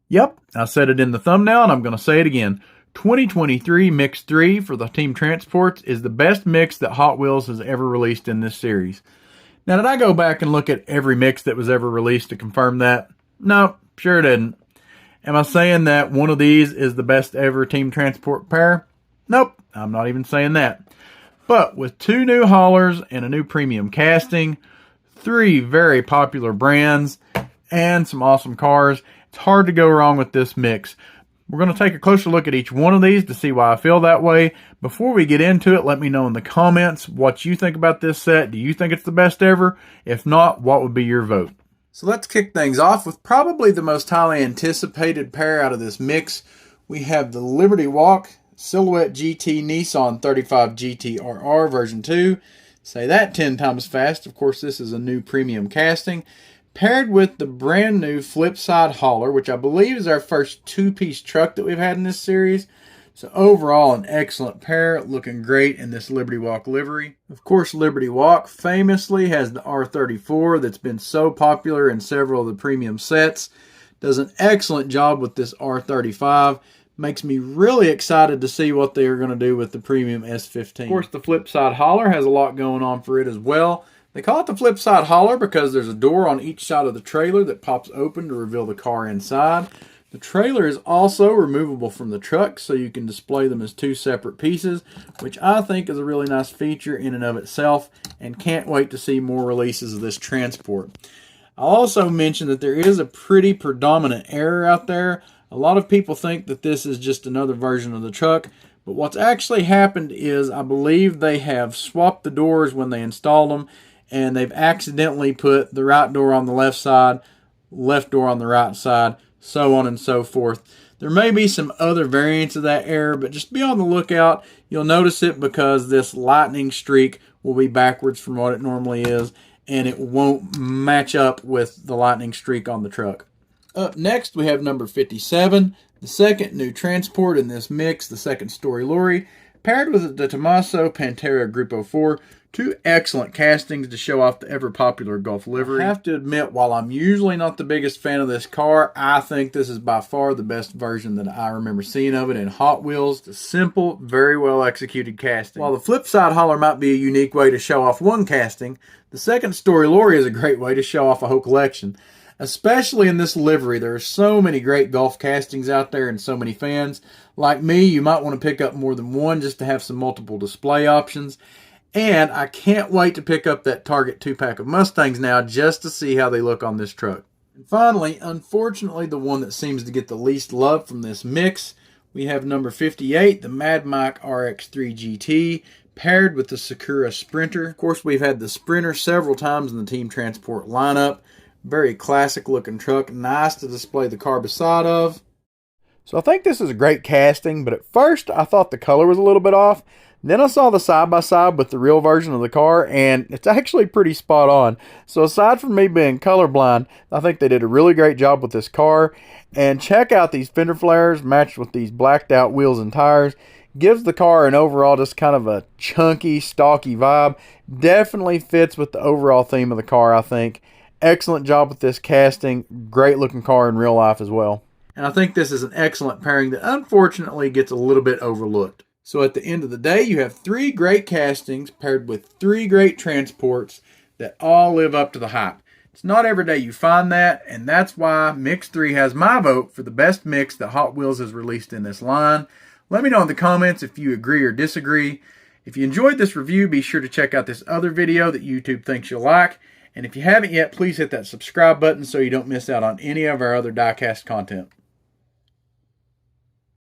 Yep, I said it in the thumbnail and I'm going to say it again. 2023 Mix 3 for the Team Transports is the best mix that Hot Wheels has ever released in this series. Now, did I go back and look at every mix that was ever released to confirm that? No, sure didn't. Am I saying that one of these is the best ever Team Transport pair? Nope, I'm not even saying that. But with 2 new haulers and a new premium casting, 3 very popular brands, and some awesome cars, it's hard to go wrong with this mix. We're going to take a closer look at each one of these to see why I feel that way. Before we get into it, let me know in the comments what you think about this set. Do you think it's the best ever? If not, what would be your vote? So let's kick things off with probably the most highly anticipated pair out of this mix. We have the Lbwk Silhouette GT Nissan 35 GT-RR version 2. Say that 10 times fast. Of course, this is a new premium casting. Paired with the brand new flip side hauler, which I believe is our first 2-piece truck that we've had in this series. So overall, an excellent pair, looking great in this Lbwk livery. Of course, Lbwk famously has the R34 that's been so popular in several of the premium sets. Does an excellent job with this R35. Makes me really excited to see what they are going to do with the premium S15. Of course, the flip side hauler has a lot going on for it as well. They call it the flip side hauler because there's a door on each side of the trailer that pops open to reveal the car inside. The trailer is also removable from the truck, so you can display them as 2 separate pieces, which I think is a really nice feature in and of itself, and can't wait to see more releases of this transport. I'll also mention that there is a pretty predominant error out there. A lot of people think that this is just another version of the truck, but what's actually happened is I believe they have swapped the doors when they installed them, and they've accidentally put the right door on the left side, left door on the right side, so on and so forth. There may be some other variants of that error, but just be on the lookout. You'll notice it because this lightning streak will be backwards from what it normally is, and it won't match up with the lightning streak on the truck. Up next, we have number 57, the second new transport in this mix, the second story lorry, paired with the Tommaso Pantera Gruppo 4, 2 excellent castings to show off the ever-popular Gulf livery. I have to admit, while I'm usually not the biggest fan of this car, I think this is by far the best version that I remember seeing of it in Hot Wheels. It's a simple, very well-executed casting. While the flip side hauler might be a unique way to show off one casting, the second story lorry is a great way to show off a whole collection. Especially in this livery, there are so many great Gulf castings out there and so many fans. Like me, you might want to pick up more than one just to have some multiple display options. And I can't wait to pick up that Target 2-pack of Mustangs now just to see how they look on this truck. And finally, unfortunately, the one that seems to get the least love from this mix, we have number 58, the Mad Mike RX-3 GT, paired with the Sakura Sprinter. Of course, we've had the Sprinter several times in the Team Transport lineup. Very classic looking truck, nice to display the car beside of. So I think this is a great casting, but at first I thought the color was a little bit off. Then I saw the side-by-side with the real version of the car, and it's actually pretty spot on. So aside from me being colorblind, I think they did a really great job with this car. And check out these fender flares matched with these blacked out wheels and tires. Gives the car an overall just kind of a chunky, stocky vibe. Definitely fits with the overall theme of the car, I think. Excellent job with this casting. Great looking car in real life as well. And I think this is an excellent pairing that unfortunately gets a little bit overlooked. So at the end of the day, you have 3 great castings paired with 3 great transports that all live up to the hype. It's not every day you find that, and that's why Mix 3 has my vote for the best mix that Hot Wheels has released in this line. Let me know in the comments if you agree or disagree. If you enjoyed this review, be sure to check out this other video that YouTube thinks you'll like. And if you haven't yet, please hit that subscribe button so you don't miss out on any of our other Diecast content.